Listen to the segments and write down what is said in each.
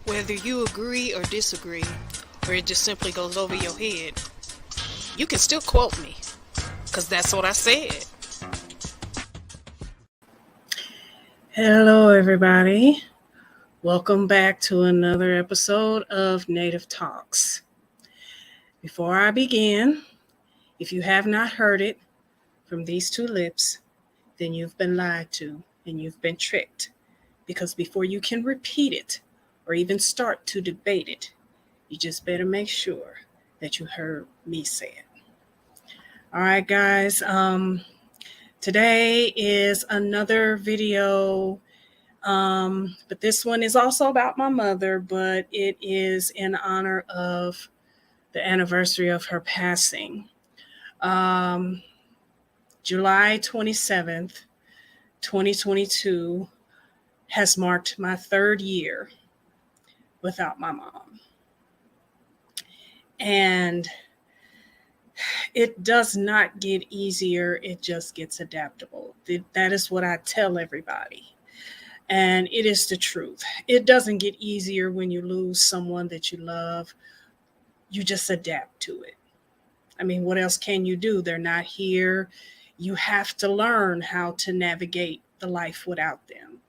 Whether you agree or disagree, or it just simply goes over your head, you can still quote me, because that's what I said. Hello, everybody. Welcome back to another episode of Native Talks. Before I begin, if you have not heard it from these two lips, then you've been lied to and you've been tricked. Because before you can repeat it or even start to debate it, you just better make sure that you heard me say it. All right, guys. Today is another video. But this one is also about my mother, but it is in honor of the anniversary of her passing. Um, July 27th, 2022 has marked my third year without my mom. And it does not get easier, it just gets adaptable. That is what I tell everybody. And it is the truth. It doesn't get easier when you lose someone that you love. You just adapt to it. I mean, what else can you do? They're not here. You have to learn how to navigate the life without them.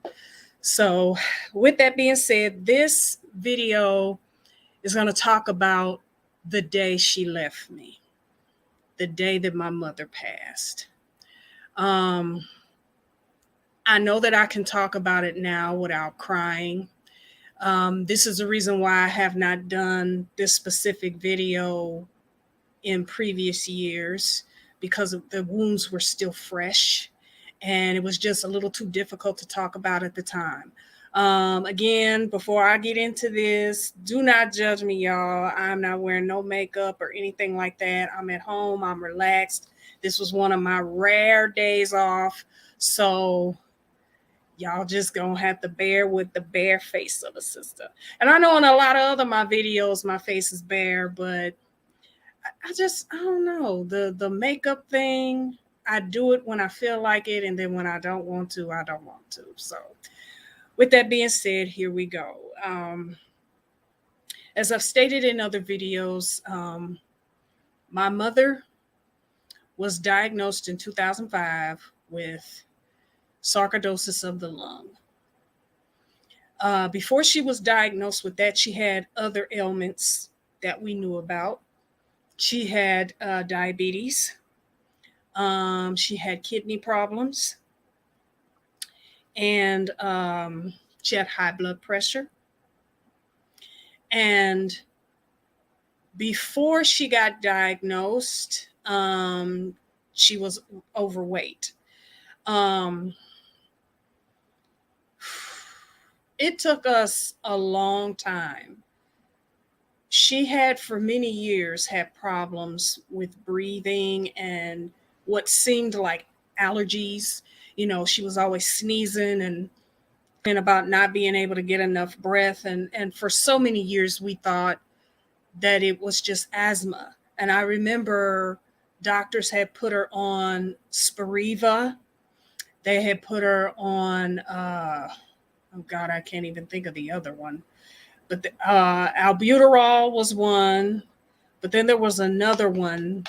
So, with that being said, this video is going to talk about the day she left me, the day that my mother passed. I know that I can talk about it now without crying. This is the reason why I have not done this specific video in previous years, because the wounds were still fresh and it was just a little too difficult to talk about at the time. Again, before I get into this, do not judge me, y'all. I'm not wearing no makeup or anything like that. I'm at home. I'm relaxed. This was one of my rare days off. So y'all just gonna have to bear with the bare face of a sister. And I know in a lot of other my videos, my face is bare, but I don't know. The makeup thing, I do it when I feel like it, and then when I don't want to, I don't want to. So with that being said, here we go. As I've stated in other videos, my mother was diagnosed in 2005 with sarcoidosis of the lung. Before she was diagnosed with that, she had other ailments that we knew about. She had diabetes. She had kidney problems. And she had high blood pressure. And before she got diagnosed, she was overweight. It took us a long time. She had for many years had problems with breathing and what seemed like allergies. You know, she was always sneezing and about not being able to get enough breath. And for so many years, we thought that it was just asthma. And I remember doctors had put her on Spiriva. They had put her on, oh God, I can't even think of the other one. But albuterol was one. But then there was another one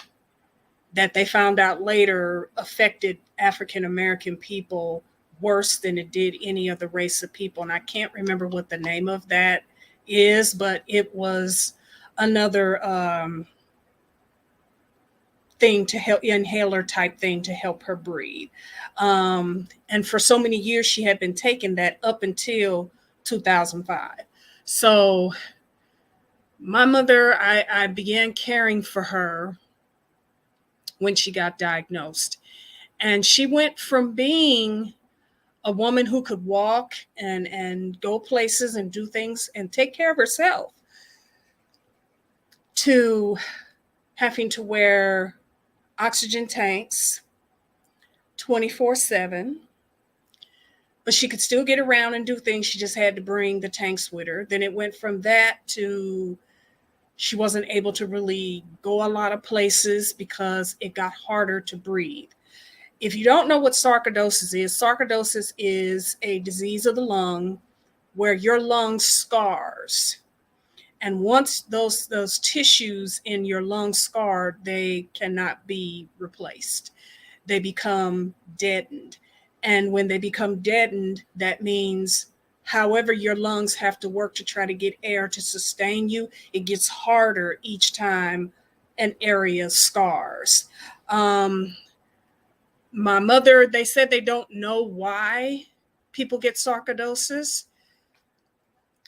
that they found out later affected African American people worse than it did any other race of people. And I can't remember what the name of that is, but it was another thing to help, inhaler type thing to help her breathe. And for so many years, she had been taking that up until 2005. So my mother, I began caring for her when she got diagnosed. And she went from being a woman who could walk and go places and do things and take care of herself to having to wear oxygen tanks 24/7. But she could still get around and do things. She just had to bring the tanks with her. Then it went from that to she wasn't able to really go a lot of places because it got harder to breathe. If you don't know what sarcoidosis is a disease of the lung where your lung scars. And once those tissues in your lung scarred, they cannot be replaced. They become deadened. And when they become deadened, that means however your lungs have to work to try to get air to sustain you, it gets harder each time an area scars. My mother, they said they don't know why people get sarcoidosis,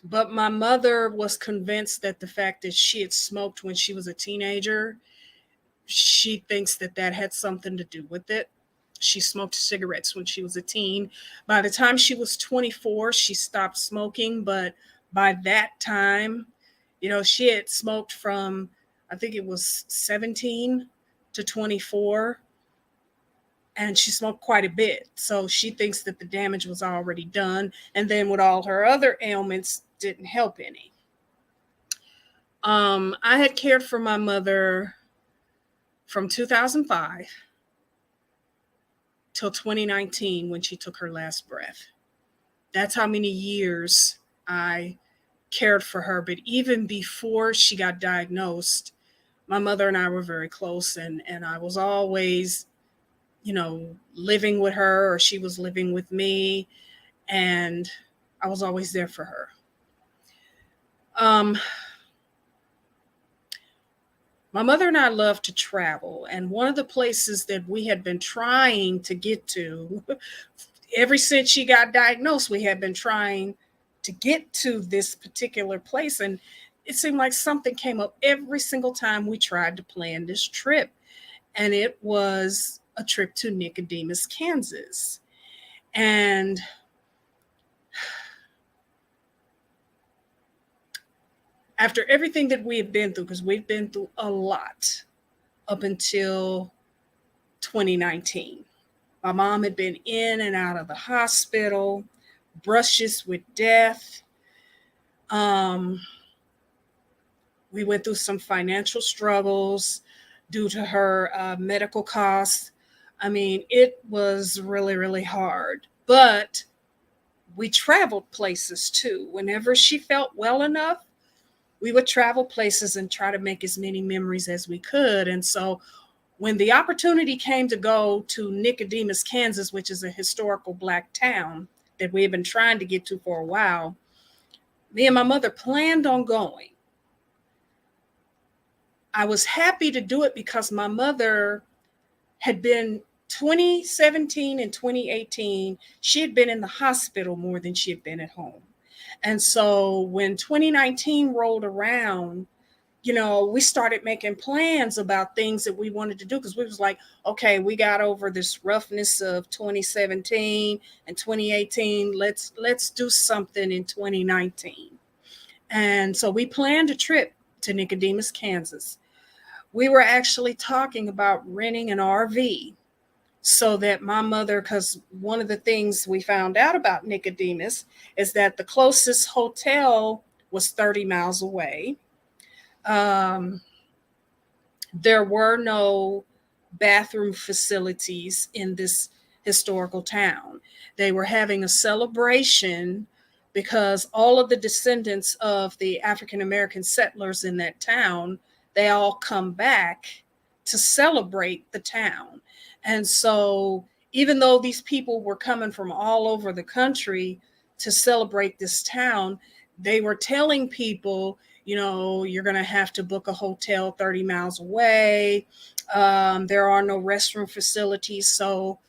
but my mother was convinced that the fact that she had smoked when she was a teenager, she thinks that that had something to do with it. She smoked cigarettes when she was a teen. By the time she was 24, she stopped smoking. But by that time, she had smoked from, I think it was 17 to 24, and she smoked quite a bit. So she thinks that the damage was already done. And then with all her other ailments, didn't help any. I had cared for my mother from 2005 till 2019 when she took her last breath. That's how many years I cared for her. But even before she got diagnosed, my mother and I were very close, and I was always, living with her, or she was living with me, and I was always there for her. My mother and I love to travel, and one of the places that we had been trying to get to, ever since she got diagnosed, we had been trying to get to this particular place, and it seemed like something came up every single time we tried to plan this trip, and it was a trip to Nicodemus, Kansas. And after everything that we have been through, because we've been through a lot up until 2019. My mom had been in and out of the hospital, brushes with death. We went through some financial struggles due to her medical costs. I mean, it was really, really hard. But we traveled places too. Whenever she felt well enough, we would travel places and try to make as many memories as we could. And so when the opportunity came to go to Nicodemus, Kansas, which is a historical Black town that we had been trying to get to for a while, me and my mother planned on going. I was happy to do it because my mother had been 2017 and 2018, she had been in the hospital more than she had been at home. And so when 2019 rolled around, we started making plans about things that we wanted to do, because we was like, okay, we got over this roughness of 2017 and 2018. Let's do something in 2019. And so we planned a trip to Nicodemus, Kansas. We were actually talking about renting an RV so that my mother, because one of the things we found out about Nicodemus is that the closest hotel was 30 miles away. There were no bathroom facilities in this historical town. They were having a celebration because all of the descendants of the African American settlers in that town, they all come back to celebrate the town. And so even though these people were coming from all over the country to celebrate this town, they were telling people, you're going to have to book a hotel 30 miles away. There are no restroom facilities. So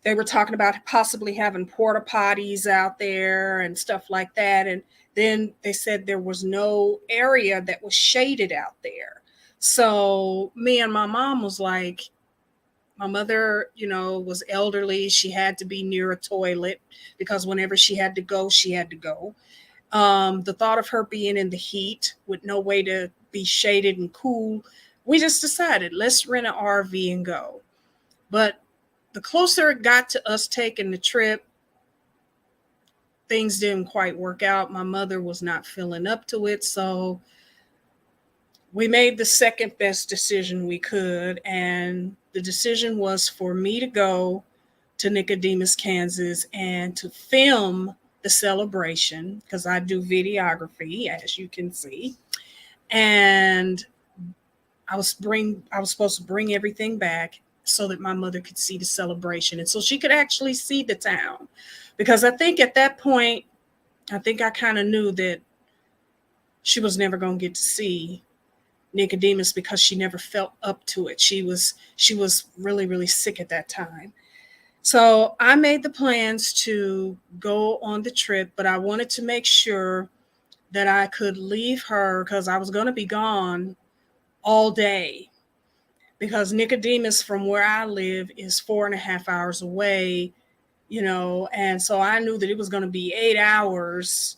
they were talking about possibly having porta potties out there and stuff like that. And then they said there was no area that was shaded out there. So me and my mom was like, my mother, was elderly. She had to be near a toilet because whenever she had to go, she had to go. The thought of her being in the heat with no way to be shaded and cool, we just decided, let's rent an RV and go. But the closer it got to us taking the trip, things didn't quite work out. My mother was not feeling up to it. So we made the second best decision we could. And the decision was for me to go to Nicodemus, Kansas, and to film the celebration because I do videography, as you can see. And I was supposed to bring everything back so that my mother could see the celebration and so she could actually see the town. Because I think at that point, I think I kind of knew that she was never going to get to see Nicodemus because she never felt up to it. She was really really sick at that time. So I made the plans to go on the trip, but I wanted to make sure that I could leave her because I was going to be gone all day. Because Nicodemus, from where I live, is 4.5 hours away, and so I knew that it was going to be 8 hours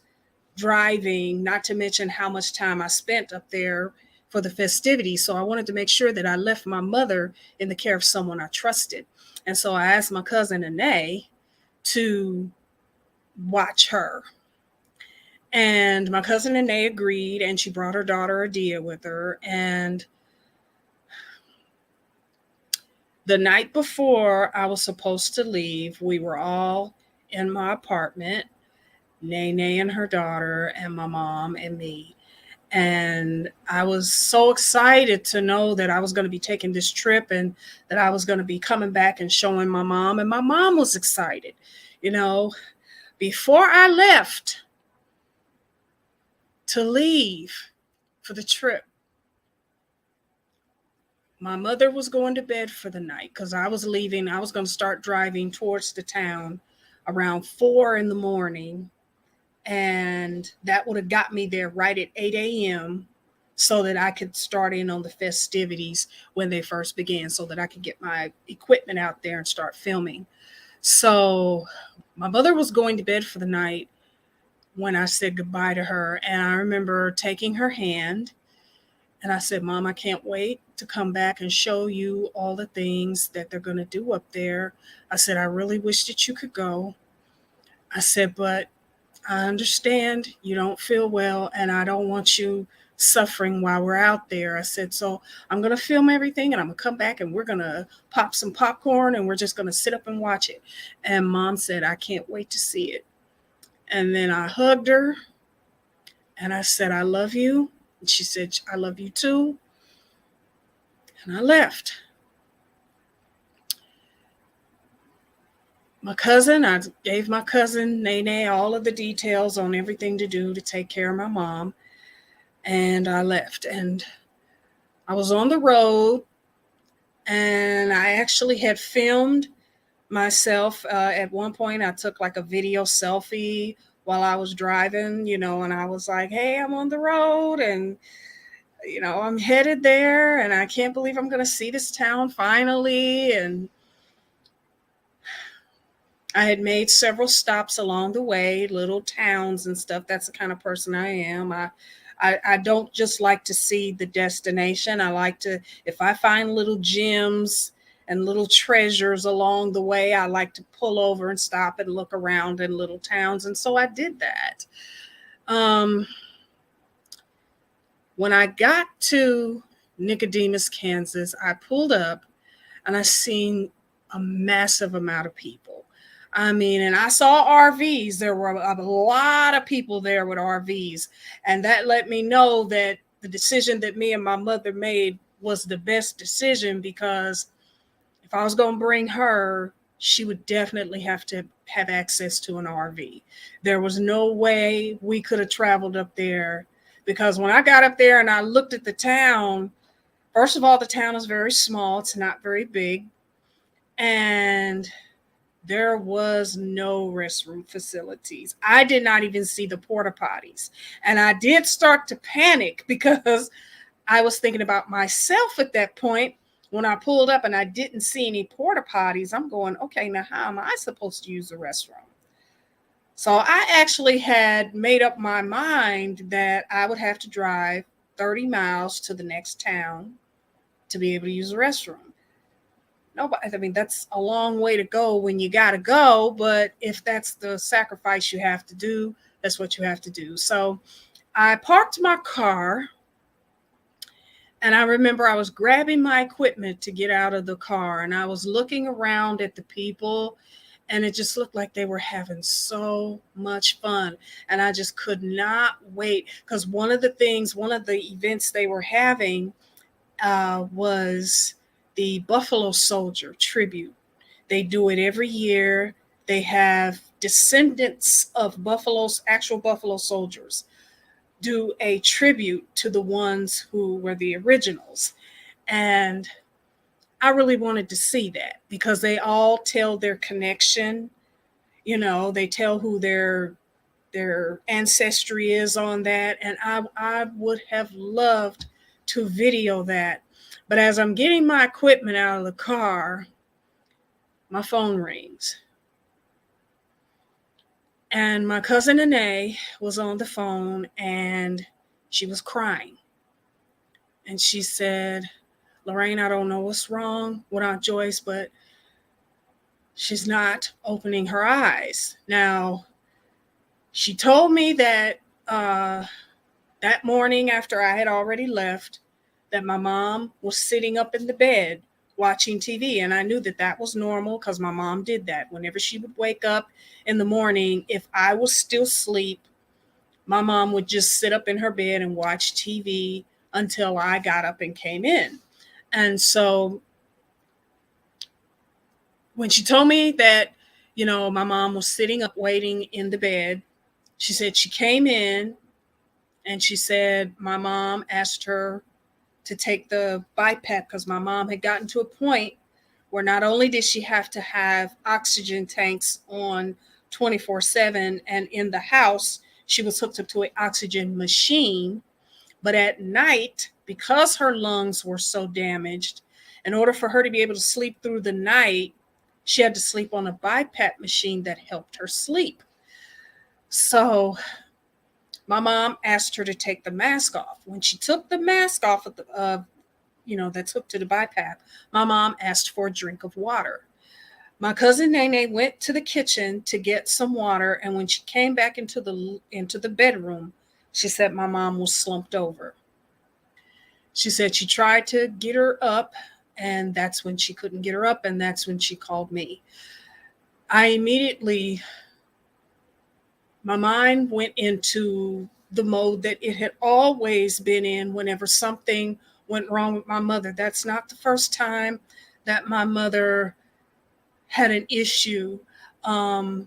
driving, not to mention how much time I spent up there for the festivities. So I wanted to make sure that I left my mother in the care of someone I trusted. And so I asked my cousin Ane to watch her. And my cousin Ane agreed, and she brought her daughter Adia with her. And the night before I was supposed to leave, we were all in my apartment, Nene and her daughter, and my mom and me. And I was so excited to know that I was going to be taking this trip and that I was going to be coming back and showing my mom. And my mom was excited. You know, before I left to leave for the trip, my mother was going to bed for the night because I was leaving. I was going to start driving towards the town around 4 in the morning. And that would have got me there right at 8 a.m. so that I could start in on the festivities when they first began, so that I could get my equipment out there and start filming. So my mother was going to bed for the night when I said goodbye to her. And I remember taking her hand and I said, Mom, I can't wait to come back and show you all the things that they're going to do up there. I said, I really wish that you could go. I said, but I understand you don't feel well and I don't want you suffering while we're out there. I said, so I'm going to film everything and I'm going to come back and we're going to pop some popcorn and we're just going to sit up and watch it. And Mom said, I can't wait to see it. And then I hugged her and I said, I love you. And she said, I love you too. And I left. I gave my cousin Nene all of the details on everything to do to take care of my mom. And I left. And I was on the road and I actually had filmed myself. At one point, I took like a video selfie while I was driving, and I was like, hey, I'm on the road and, I'm headed there and I can't believe I'm going to see this town finally. And I had made several stops along the way, little towns and stuff. That's the kind of person I am. I don't just like to see the destination. I like to, if I find little gems and little treasures along the way, I like to pull over and stop and look around in little towns. And so I did that. When I got to Nicodemus, Kansas, I pulled up and I seen a massive amount of people. I mean, and I saw RVs. There were a lot of people there with RVs. And that let me know that the decision that me and my mother made was the best decision, because if I was going to bring her, she would definitely have to have access to an RV. There was no way we could have traveled up there, because when I got up there and I looked at the town, first of all, the town is very small. It's not very big. And there was no restroom facilities. I did not even see the porta potties. And I did start to panic because I was thinking about myself at that point when I pulled up and I didn't see any porta potties. I'm going, okay, now how am I supposed to use the restroom? So I actually had made up my mind that I would have to drive 30 miles to the next town to be able to use the restroom. Nobody, I mean, that's a long way to go when you got to go, but if that's the sacrifice you have to do, that's what you have to do. So I parked my car, and I remember I was grabbing my equipment to get out of the car, and I was looking around at the people, And it just looked like they were having so much fun. And I just could not wait, because one of the events they were having was the Buffalo Soldier tribute. They do it every year. They have descendants of actual Buffalo soldiers, do a tribute to the ones who were the originals. And I really wanted to see that because they all tell their connection. They tell who their ancestry is on that. And I would have loved to video that. But as I'm getting my equipment out of the car, my phone rings. And my cousin Anae was on the phone and she was crying. And she said, Lorraine, I don't know what's wrong with Aunt Joyce, but she's not opening her eyes. Now, she told me that that morning after I had already left, that my mom was sitting up in the bed watching TV. And I knew that that was normal because my mom did that. Whenever she would wake up in the morning, if I was still asleep, my mom would just sit up in her bed and watch TV until I got up and came in. And so when she told me that, my mom was sitting up waiting in the bed, she said she came in and she said my mom asked her to take the BiPAP because my mom had gotten to a point where not only did she have to have oxygen tanks on 24/7 and in the house, she was hooked up to an oxygen machine. But at night, because her lungs were so damaged, in order for her to be able to sleep through the night, she had to sleep on a BiPAP machine that helped her sleep. So my mom asked her to take the mask off. When she took the mask off of that's hooked to the BiPAP, my mom asked for a drink of water. My cousin Nene went to the kitchen to get some water, and when she came back into the bedroom, she said my mom was slumped over. She said she tried to get her up, and that's when she couldn't get her up, and that's when she called me. My mind went into the mode that it had always been in whenever something went wrong with my mother. That's not the first time that my mother had an issue.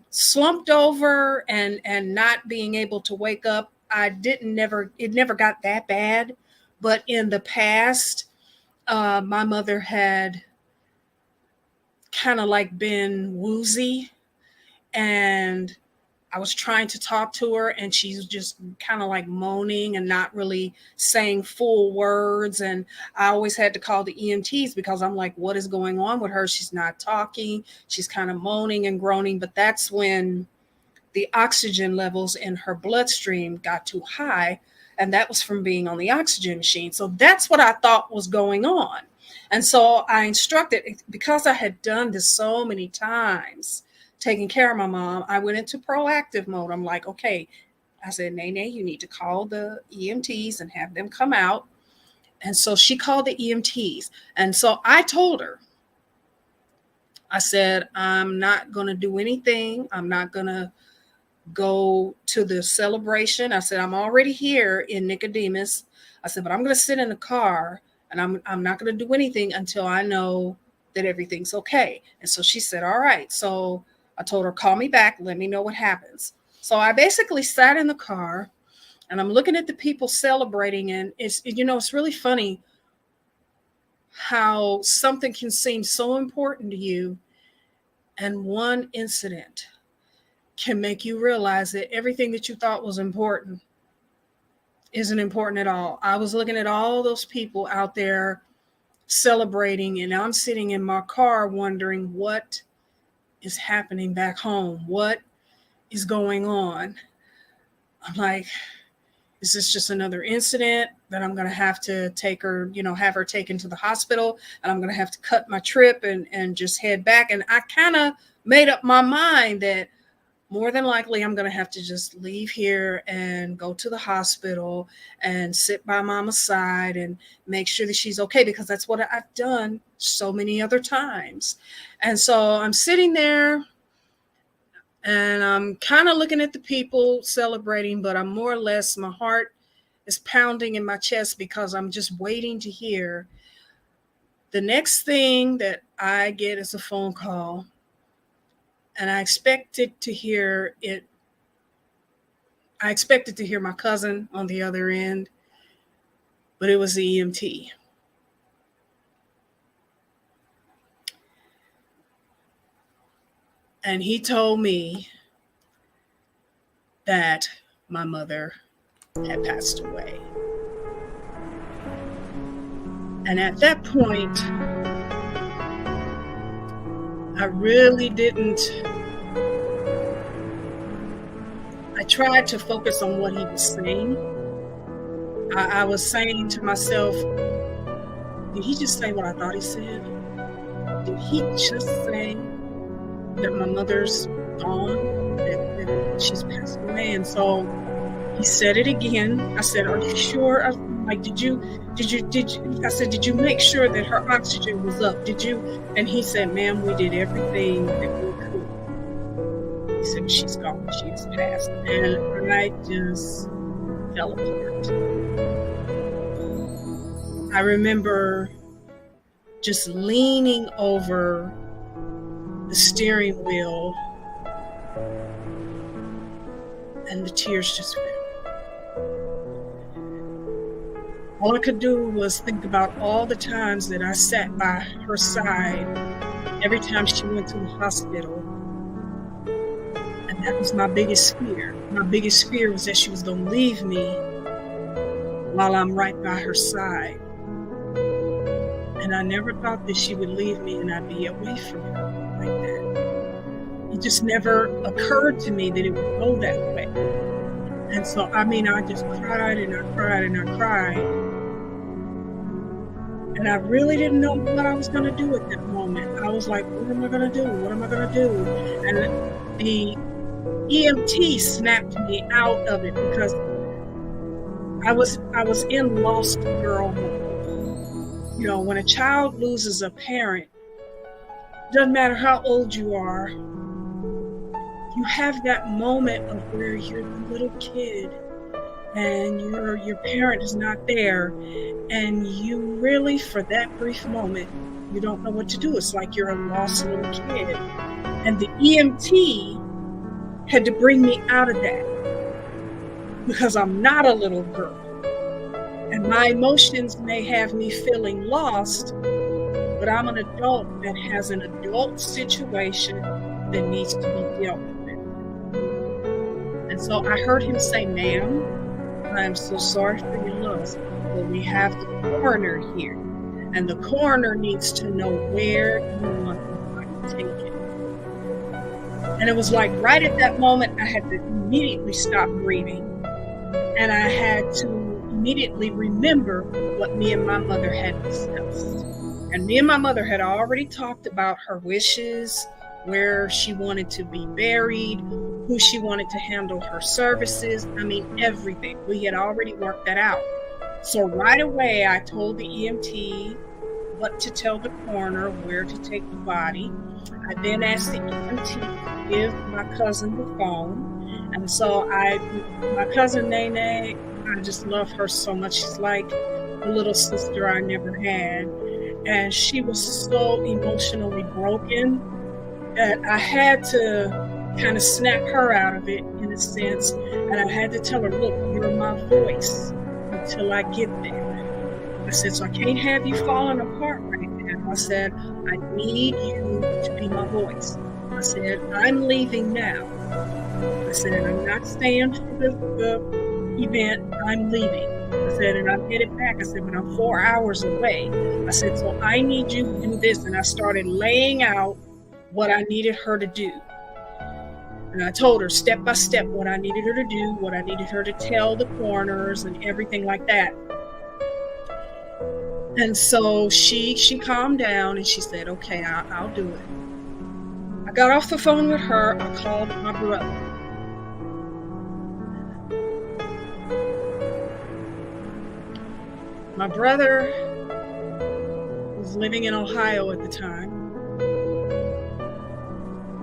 Slumped over and not being able to wake up. It never got that bad. But in the past, my mother had kind of like been woozy, and I was trying to talk to her and she's just kind of like moaning and not really saying full words. And I always had to call the EMTs because I'm like, what is going on with her? She's not talking. She's kind of moaning and groaning. But that's when the oxygen levels in her bloodstream got too high. And that was from being on the oxygen machine. So that's what I thought was going on. And so I instructed, because I had done this so many times, taking care of my mom, I went into proactive mode. I'm like, okay, I said, Nene, you need to call the EMTs and have them come out. And so she called the EMTs. And so I told her, I said, I'm not going to do anything. I'm not going to go to the celebration. I said, I'm already here in Nicodemus. I said, but I'm going to sit in the car and I'm not going to do anything until I know that everything's okay. And so she said, all right. So I told her, call me back. Let me know what happens. So I basically sat in the car and I'm looking at the people celebrating. And it's really funny how something can seem so important to you, and one incident can make you realize that everything that you thought was important isn't important at all. I was looking at all those people out there celebrating, and I'm sitting in my car wondering what is happening back home. What is going on? I'm like, is this just another incident that I'm going to have to take her, have her taken to the hospital, and I'm going to have to cut my trip and just head back? And I kind of made up my mind that more than likely I'm going to have to just leave here and go to the hospital and sit by mama's side and make sure that she's okay, because that's what I've done so many other times. And so I'm sitting there And I'm kind of looking at the people celebrating, but I'm more or less, my heart is pounding in my chest because I'm just waiting to hear. The next thing that I get is a phone call, and I expected to hear it. I expected to hear my cousin on the other end, but it was the EMT. And he told me that my mother had passed away. And at that point, I really didn't. I tried to focus on what he was saying. I was saying to myself, did he just say what I thought he said? Did he just say that my mother's gone, that she's passed away? And so he said it again. I said, are you sure? Like, did you, I said, did you make sure that her oxygen was up? Did you? And he said, ma'am, we did everything that we could. He said, she's gone, she has passed. And I just fell apart. I remember just leaning over the steering wheel and the tears just fell. All I could do was think about all the times that I sat by her side every time she went to the hospital. And that was my biggest fear. My biggest fear was that she was going to leave me while I'm right by her side. And I never thought that she would leave me and I'd be away from her like that. It just never occurred to me that it would go that way. And so, I just cried and I cried and I cried. And I really didn't know what I was going to do at that moment. I was like, what am I going to do? What am I going to do? And the EMT snapped me out of it because I was in lost girl mode. You know, when a child loses a parent, doesn't matter how old you are, you have that moment of where you're the little kid and your parent is not there, and you really, for that brief moment, you don't know what to do. It's like you're a lost little kid. And the EMT had to bring me out of that because I'm not a little girl. And my emotions may have me feeling lost, but I'm an adult that has an adult situation that needs to be dealt with. And so I heard him say, ma'am, I'm so sorry for your loss, but we have the coroner here, and the coroner needs to know where you want the body taken. And it was like right at that moment, I had to immediately stop breathing, and I had to immediately remember what me and my mother had discussed. And me and my mother had already talked about her wishes, where she wanted to be buried, who she wanted to handle her services. Everything. We had already worked that out. So right away, I told the EMT what to tell the coroner, where to take the body. I then asked the EMT to give my cousin the phone. And so my cousin Nene, I just love her so much. She's like a little sister I never had. And she was so emotionally broken that I had to kind of snap her out of it in a sense. And I had to tell her, look, you're my voice until I get there. I said, so I can't have you falling apart right now. I said, I need you to be my voice. I said, I'm leaving now. I said, I'm not staying for the event, I'm leaving. I said, and I'm headed back. I said, but I'm 4 hours away. I said, so I need you to do this. And I started laying out what I needed her to do. And I told her step by step what I needed her to do, what I needed her to tell the coroners and everything like that. And so she calmed down and she said, okay, I'll do it. I got off the phone with her. I called my brother. My brother was living in Ohio at the time.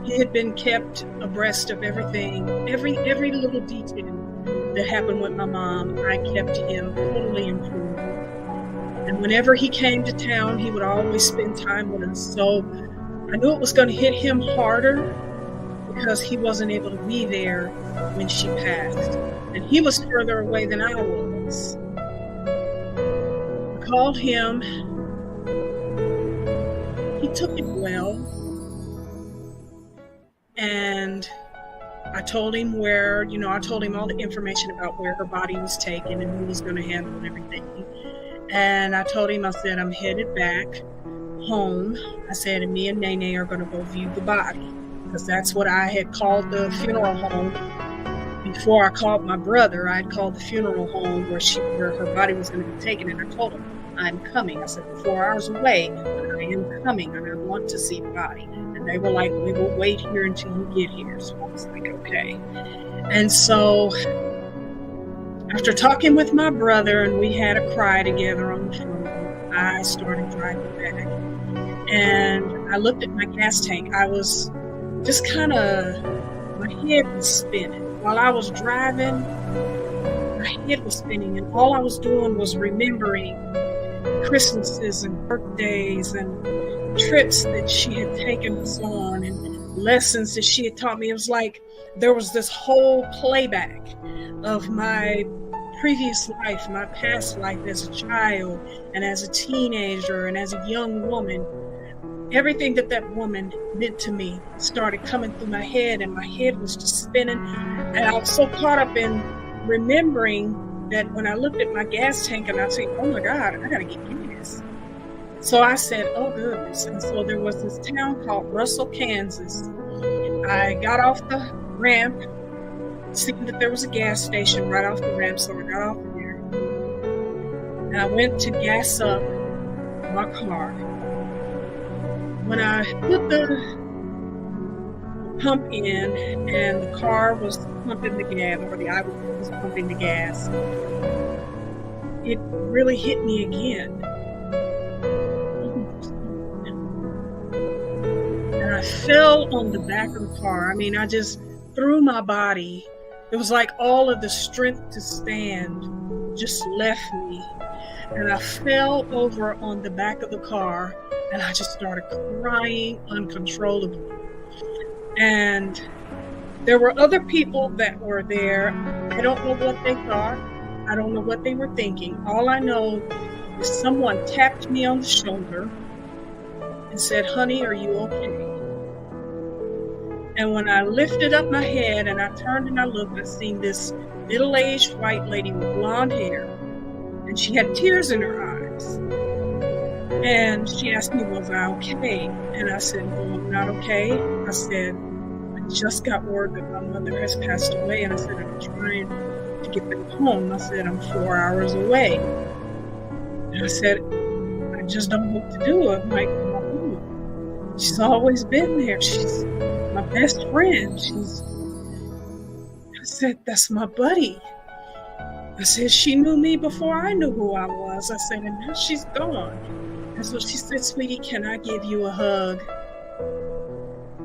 He had been kept abreast of everything, every little detail that happened with my mom. I kept him totally informed. And whenever he came to town, he would always spend time with us. So I knew it was going to hit him harder because he wasn't able to be there when she passed. And he was further away than I was. I called him. He took it well. And I told him I told him all the information about where her body was taken and who was going to handle everything. And I told him, I said, I'm headed back home. I said, and me and Nene are going to go view the body. Because that's what I had called the funeral home. Before I called my brother, I had called the funeral home where her body was going to be taken. And I told him, I'm coming. I said, 4 hours away, but I am coming and I want to see the body. And they were like, we will wait here until you get here. So I was like, okay. And so after talking with my brother and we had a cry together on the phone, I started driving back. And I looked at my gas tank. I was just my head was spinning. While I was driving, my head was spinning. And all I was doing was remembering Christmases and birthdays and trips that she had taken us on and lessons that she had taught me. It was like there was this whole playback of my previous life, my past life as a child and as a teenager and as a young woman. Everything that woman meant to me started coming through my head, and my head was just spinning. And I was so caught up in remembering that when I looked at my gas tank and I said, oh my God, I gotta get gas. So I said, oh goodness. And so there was this town called Russell, Kansas. I got off the ramp, seeing that there was a gas station right off the ramp, so I got off there. And I went to gas up my car. When I put the pump in and the car was pumping the gas, or the I was pumping the gas, it really hit me again. And I fell on the back of the car. I mean, I just threw my body. It was like all of the strength to stand just left me. And I fell over on the back of the car and I just started crying uncontrollably. And there were other people that were there. I don't know what they thought. I don't know what they were thinking. All I know is someone tapped me on the shoulder and said, honey, are you okay? And when I lifted up my head and I turned and I looked, I seen this middle-aged white lady with blonde hair. And she had tears in her eyes. And she asked me, was I okay? And I said, no, I'm not okay. I said, I just got word that my mother has passed away. And I said, I'm trying to get back home. I said, I'm 4 hours away. And I said, I just don't know what to do. I'm like, Mom, she's always been there. She's my best friend. I said, that's my buddy. I said, she knew me before I knew who I was. I said, and now she's gone. And so she said, sweetie, can I give you a hug?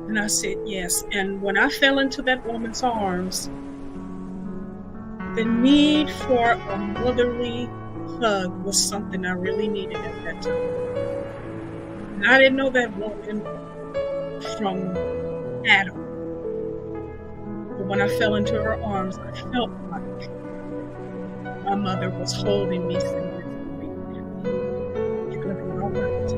And I said, yes. And when I fell into that woman's arms, the need for a motherly hug was something I really needed at that time. And I didn't know that woman from Adam. But when I fell into her arms, I felt like my mother was holding me, saying, you're going to be all right.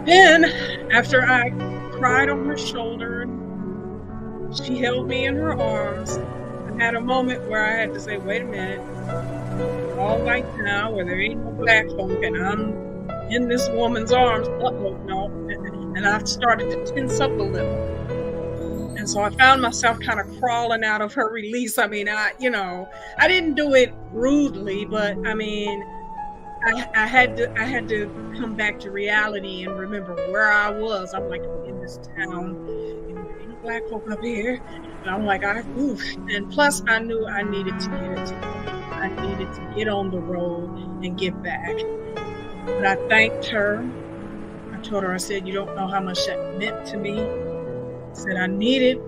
Then, after I cried on her shoulder and she held me in her arms, I had a moment where I had to say, wait a minute, we're all white now, where there ain't no black folk, and I'm in this woman's arms. Uh-oh, no. And I started to tense up a little. And so I found myself kind of crawling out of her release. I mean, I didn't do it rudely, but I mean, I had to come back to reality and remember where I was. I'm like, I'm in this town, there ain't no black folk up here. And I'm like, oof. And plus I knew I needed to get on the road and get back. But I thanked her. I told her, I said, you don't know how much that meant to me. I said, I needed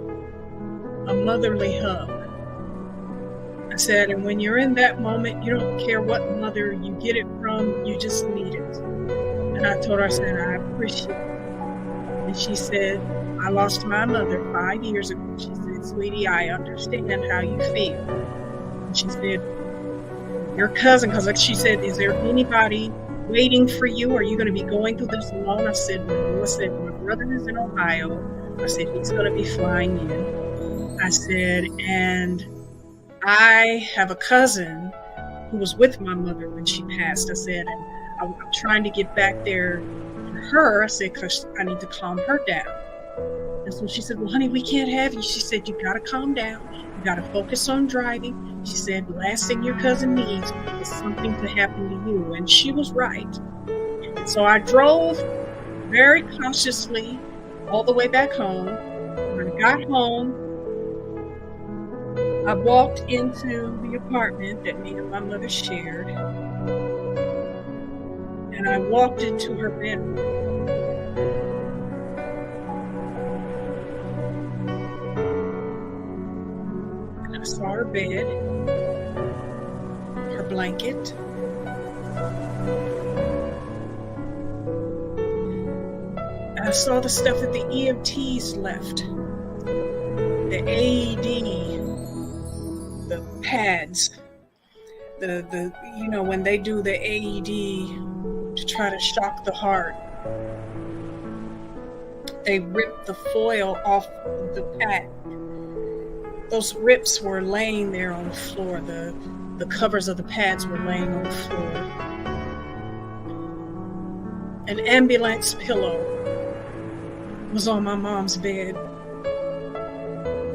a motherly hug. I said, and when you're in that moment, you don't care what mother you get it from, you just need it. And I told her, I said, I appreciate it. And she said, I lost my mother 5 years ago. She said, sweetie, I understand how you feel. And she said, your cousin, because like she said, is there anybody waiting for you? Are you going to be going through this alone? I said, no. I said, my brother is in Ohio. I said, he's going to be flying in. I said, and I have a cousin who was with my mother when she passed. I said, and I'm trying to get back there for her. I said, because I need to calm her down. And so she said, well, honey, we can't have you. She said, you got to calm down. You got to focus on driving. She said, last thing your cousin needs is something to happen to you. And she was right. So I drove very cautiously all the way back home. When I got home, I walked into the apartment that me and my mother shared. And I walked into her bedroom. And I saw her bed, her blanket, and I saw the stuff that the EMTs left, the AED, the pads, the you know, when they do the AED to try to shock the heart, they rip the foil off the pad. Those rips were laying there on the floor. The covers of the pads were laying on the floor. An ambulance pillow was on my mom's bed.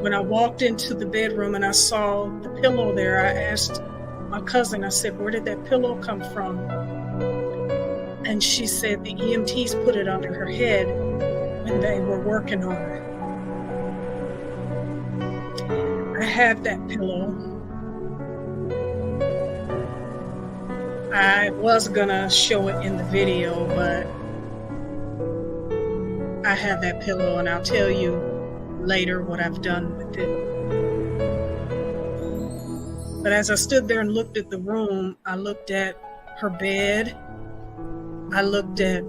When I walked into the bedroom and I saw the pillow there, I asked my cousin, I said, where did that pillow come from? And she said the EMTs put it under her head when they were working on her. I have that pillow. I was gonna show it in the video, but I have that pillow and I'll tell you later what I've done with it. But as I stood there and looked at the room, I looked at her bed, I looked at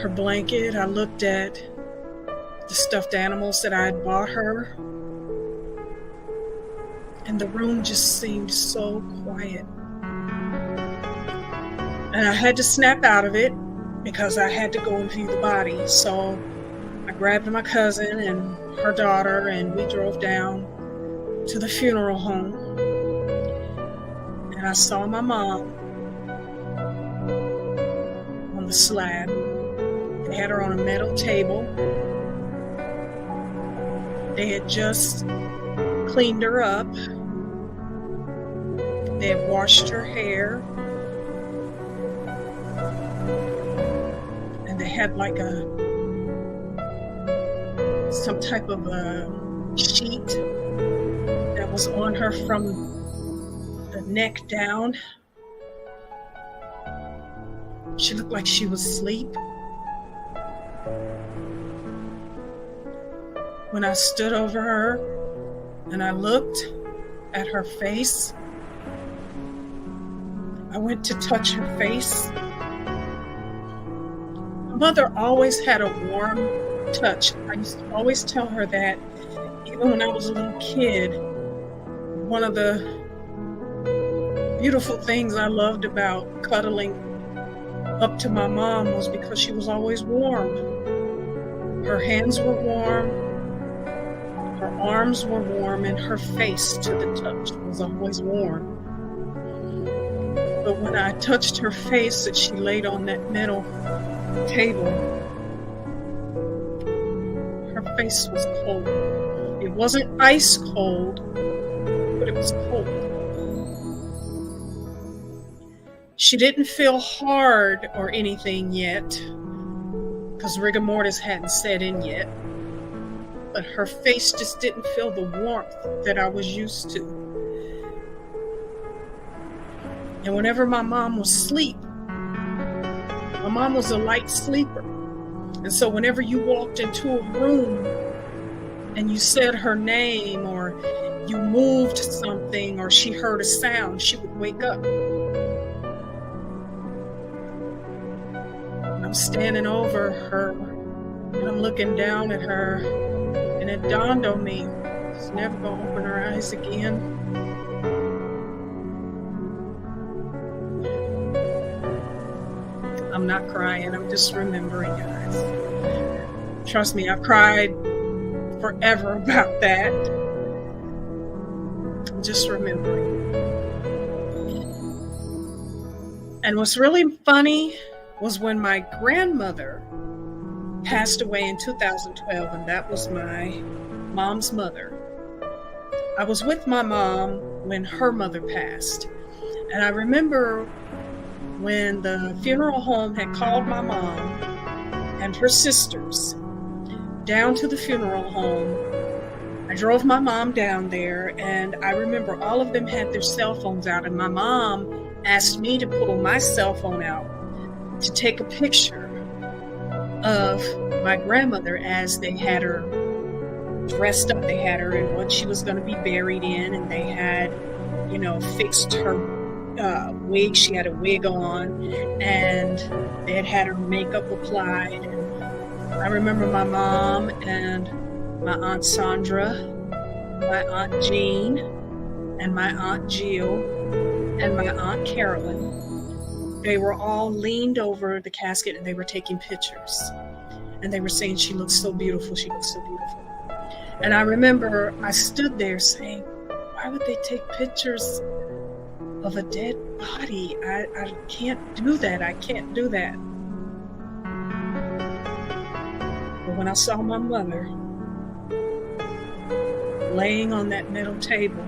her blanket, I looked at the stuffed animals that I had bought her, and the room just seemed so quiet. And I had to snap out of it because I had to go and view the body. So I grabbed my cousin and her daughter and we drove down to the funeral home. And I saw my mom on the slab. They had her on a metal table. They had just cleaned her up. They had washed her hair. And they had like some type of a sheet that was on her from the neck down. She looked like she was asleep. When I stood over her and I looked at her face, I went to touch her face. My mother always had a warm touch. I used to always tell her that even when I was a little kid, one of the beautiful things I loved about cuddling up to my mom was because she was always warm. Her hands were warm, her arms were warm, and her face to the touch was always warm. But when I touched her face that she laid on that metal table, her face was cold. It wasn't ice cold, but it was cold. She didn't feel hard or anything yet, because rigor mortis hadn't set in yet. But her face just didn't feel the warmth that I was used to. And whenever my mom was asleep, My mom was a light sleeper. And so whenever you walked into a room and you said her name or you moved something or she heard a sound, she would wake up. And I'm standing over her and I'm looking down at her, and it dawned on me, she's never gonna open her eyes again. I'm not crying, I'm just remembering, guys. Trust me, I've cried forever about that. I'm just remembering. And what's really funny was when my grandmother passed away in 2012, and that was my mom's mother. I was with my mom when her mother passed. And I remember when the funeral home had called my mom and her sisters down to the funeral home. I drove my mom down there, and I remember all of them had their cell phones out, and my mom asked me to pull my cell phone out to take a picture of my grandmother as they had her dressed up. They had her in what she was going to be buried in, and they had, fixed her wig. She had a wig on, and they had her makeup applied. And I remember my mom and my Aunt Sandra, my Aunt Jean, and my Aunt Jill, and my Aunt Carolyn. They were all leaned over the casket and they were taking pictures. And they were saying, she looks so beautiful, she looks so beautiful. And I remember I stood there saying, why would they take pictures of a dead body? I can't do that, I can't do that. But when I saw my mother laying on that metal table,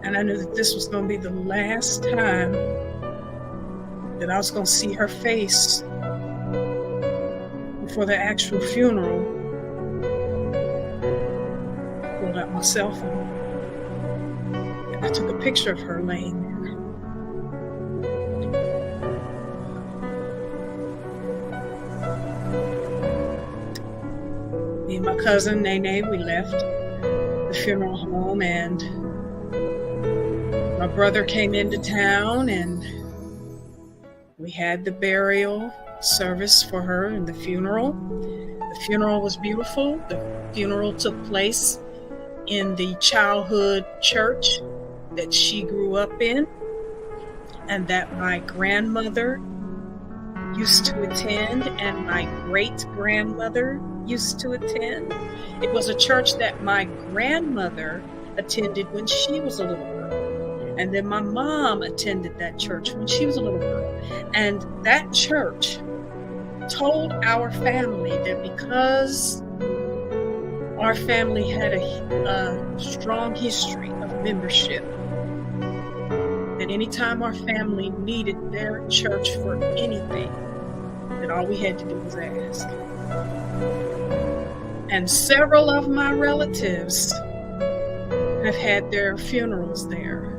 and I knew that this was going to be the last time that I was going to see her face before the actual funeral, I pulled out my cell phone and I took a picture of her laying there. Me and my cousin Nene, we left the funeral home, and my brother came into town, and we had the burial service for her and the funeral. The funeral was beautiful. The funeral took place in the childhood church that she grew up in and that my grandmother used to attend and my great-grandmother used to attend. It was a church that my grandmother attended when she was a little girl. And then my mom attended that church when she was a little girl. And that church told our family that because our family had a strong history of membership, that anytime our family needed their church for anything, that all we had to do was ask. And several of my relatives have had their funerals there.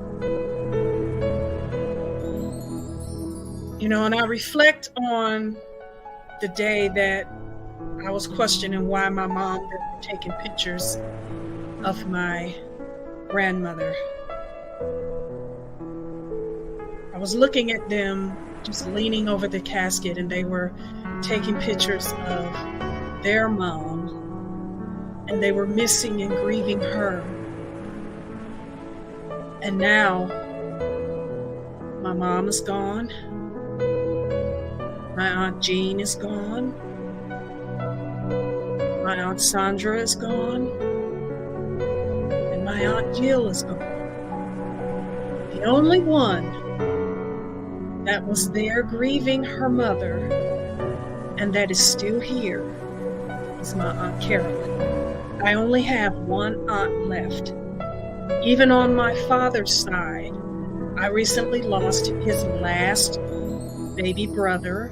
And I reflect on the day that I was questioning why my mom was taking pictures of my grandmother. I was looking at them just leaning over the casket, and they were taking pictures of their mom, and they were missing and grieving her. And now my mom is gone. My Aunt Jean is gone. My Aunt Sandra is gone. And my Aunt Jill is gone. The only one that was there grieving her mother and that is still here is my Aunt Carolyn. I only have one aunt left. Even on my father's side, I recently lost his last baby brother,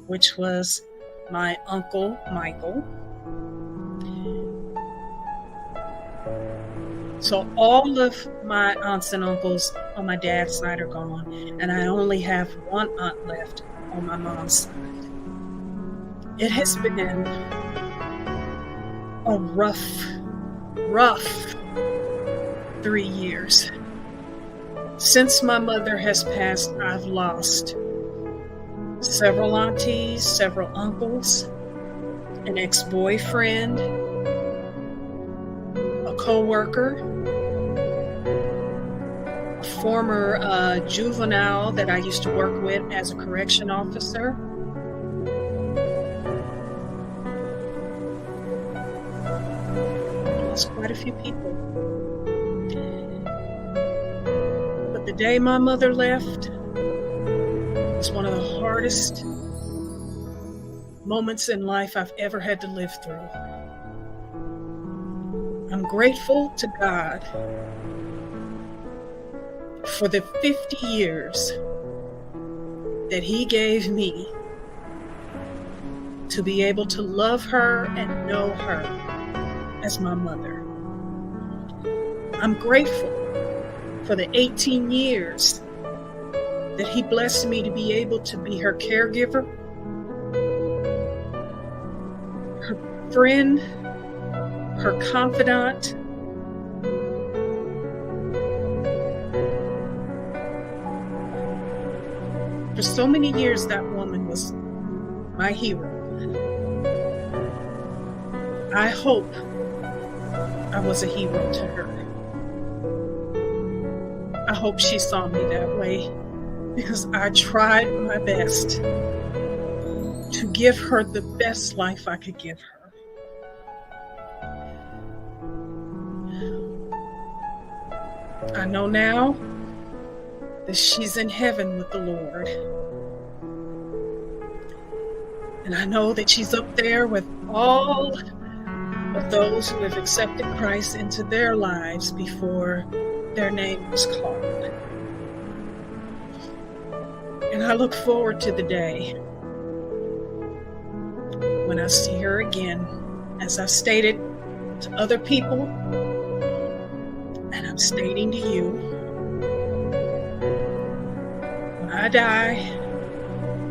which was my Uncle Michael. So all of my aunts and uncles on my dad's side are gone, and I only have one aunt left on my mom's side. It has been a rough 3 years. Since my mother has passed, I've lost several aunties, several uncles, an ex-boyfriend, a co-worker, a former juvenile that I used to work with as a correction officer. I lost quite a few people. But the day my mother left was one of the hardest moments in life I've ever had to live through. I'm grateful to God for the 50 years that He gave me to be able to love her and know her as my mother. I'm grateful for the 18 years that He blessed me to be able to be her caregiver, her friend, her confidant. For so many years, that woman was my hero. I hope I was a hero to her. I hope she saw me that way, because I tried my best to give her the best life I could give her. I know now that she's in heaven with the Lord. And I know that she's up there with all of those who have accepted Christ into their lives before their name was called. And I look forward to the day when I see her again, as I've stated to other people, and I'm stating to you. When I die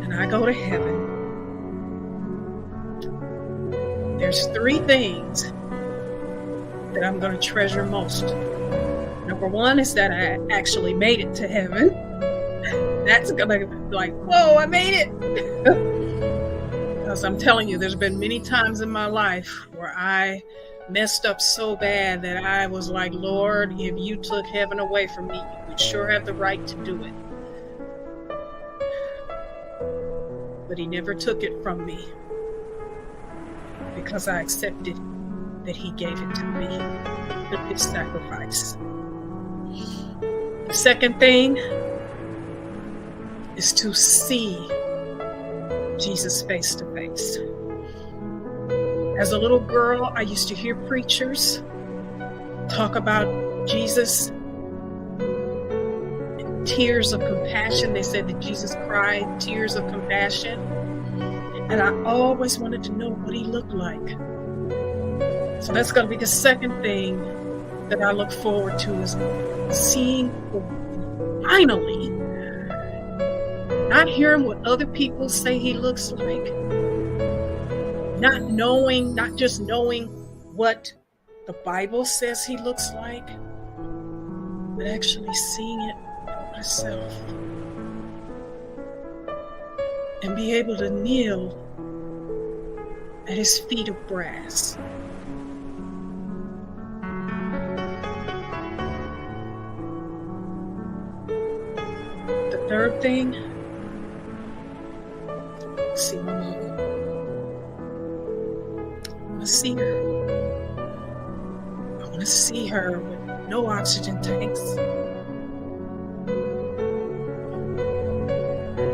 and I go to heaven, there's 3 things that I'm going to treasure most. Number 1 is that I actually made it to heaven. That's going to be like, whoa, I made it. Because I'm telling you, there's been many times in my life where I messed up so bad that I was like, Lord, if you took heaven away from me, you would sure have the right to do it. But He never took it from me, because I accepted that He gave it to me with His sacrifice. The second thing is to see Jesus face to face. As a little girl, I used to hear preachers talk about Jesus in tears of compassion. They said that Jesus cried tears of compassion. And I always wanted to know what He looked like. So that's going to be the second thing that I look forward to, is seeing, finally, not hearing what other people say He looks like, not just knowing what the Bible says He looks like, but actually seeing it for myself. And be able to kneel at His feet of brass. The third thing, see my mom. I want to see her. I want to see her with no oxygen tanks,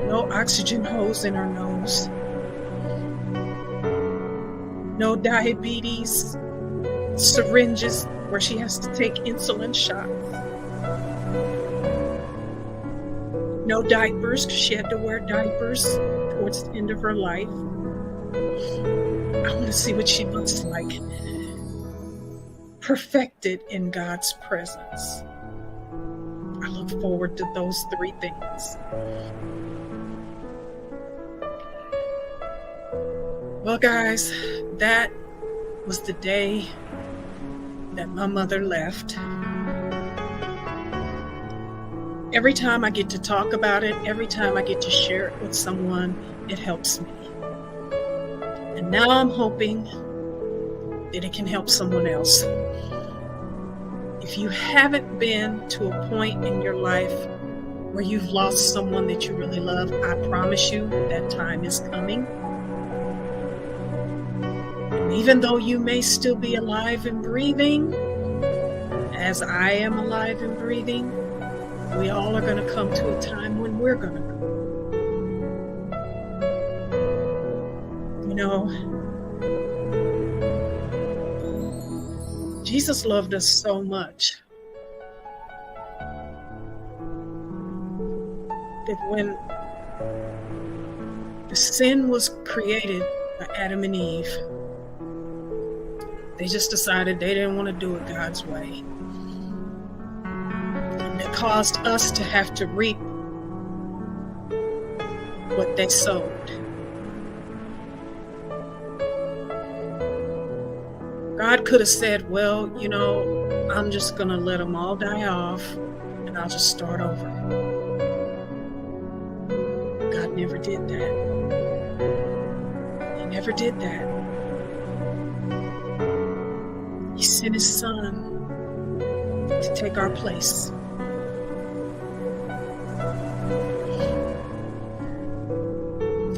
no oxygen holes in her nose, no diabetes syringes where she has to take insulin shots, no diapers, because she had to wear diapers towards the end of her life. I want to see what she looks like, perfected in God's presence. I look look forward to those three things. Well, guys, that was the day that my mother left. Every time I get to talk about it, every time I get to share it with someone, it helps me. And now I'm hoping that it can help someone else. If you haven't been to a point in your life where you've lost someone that you really love, I promise you that time is coming. And even though you may still be alive and breathing, as I am alive and breathing, we all are going to come to a time when we're going to go. You know, Jesus loved us so much that when the sin was created by Adam and Eve, they just decided they didn't want to do it God's way. And it caused us to have to reap what they sowed. God could have said, well, you know, I'm just going to let them all die off and I'll just start over. God never did that. He never did that. He sent his son to take our place.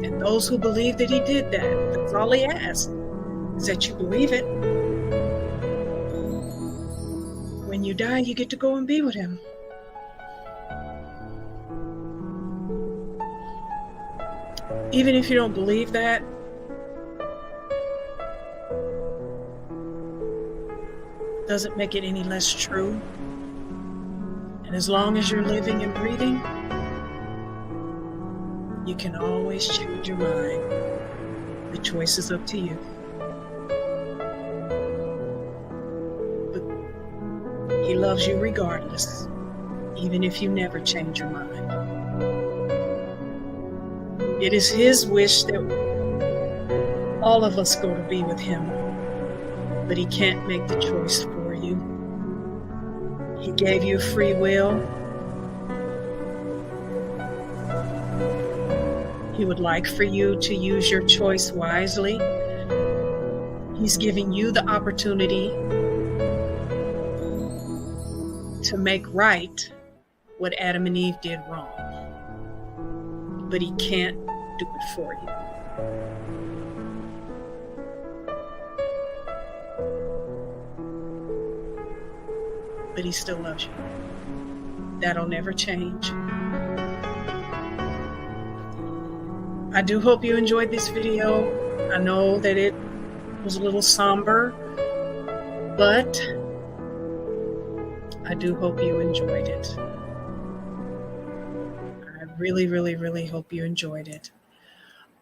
And those who believe that he did that, that's all he asked, is that you believe it. When you die, you get to go and be with him. Even if you don't believe that, doesn't make it any less true. And as long as you're living and breathing, you can always change your mind. The choice is up to you. But he loves you regardless, even if you never change your mind. It is his wish that all of us go to be with him, but he can't make the choice for you. He gave you free will. He would like for you to use your choice wisely. He's giving you the opportunity to make right what Adam and Eve did wrong. But he can't do it for you. But he still loves you. That'll never change. I do hope you enjoyed this video. I know that it was a little somber, but I do hope you enjoyed it. I really, really, really hope you enjoyed it.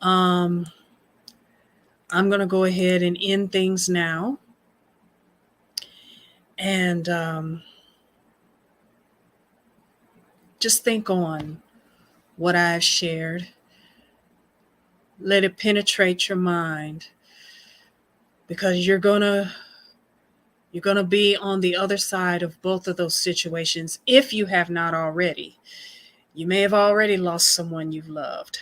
I'm going to go ahead and end things now. And just think on what I've shared. Let it penetrate your mind, because you're gonna be on the other side of both of those situations if you have not already. You may have already lost someone you've loved.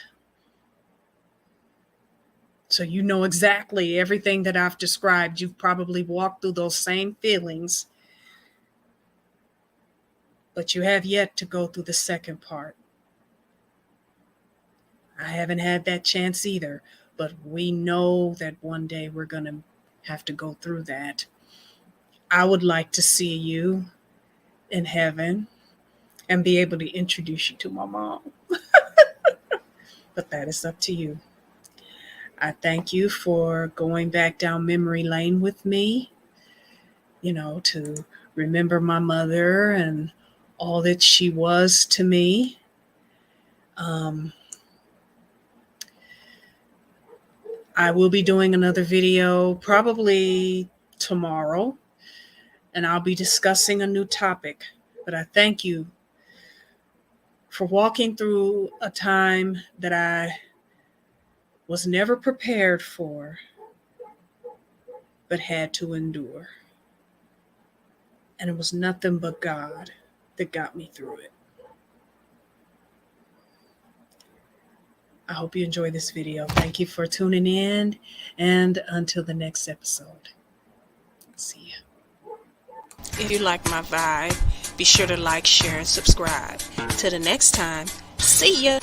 So you know exactly everything that I've described. You've probably walked through those same feelings, but you have yet to go through the second part. I haven't had that chance either, but we know that one day we're going to have to go through that. I would like to see you in heaven and be able to introduce you to my mom. But that is up to you. I thank you for going back down memory lane with me, to remember my mother and all that she was to me. I will be doing another video probably tomorrow, and I'll be discussing a new topic. But I thank you for walking through a time that I was never prepared for, but had to endure. And it was nothing but God that got me through it. I hope you enjoy this video. Thank you for tuning in, and until the next episode. See ya. If you like my vibe, be sure to like, share, and subscribe. Till the next time, see ya.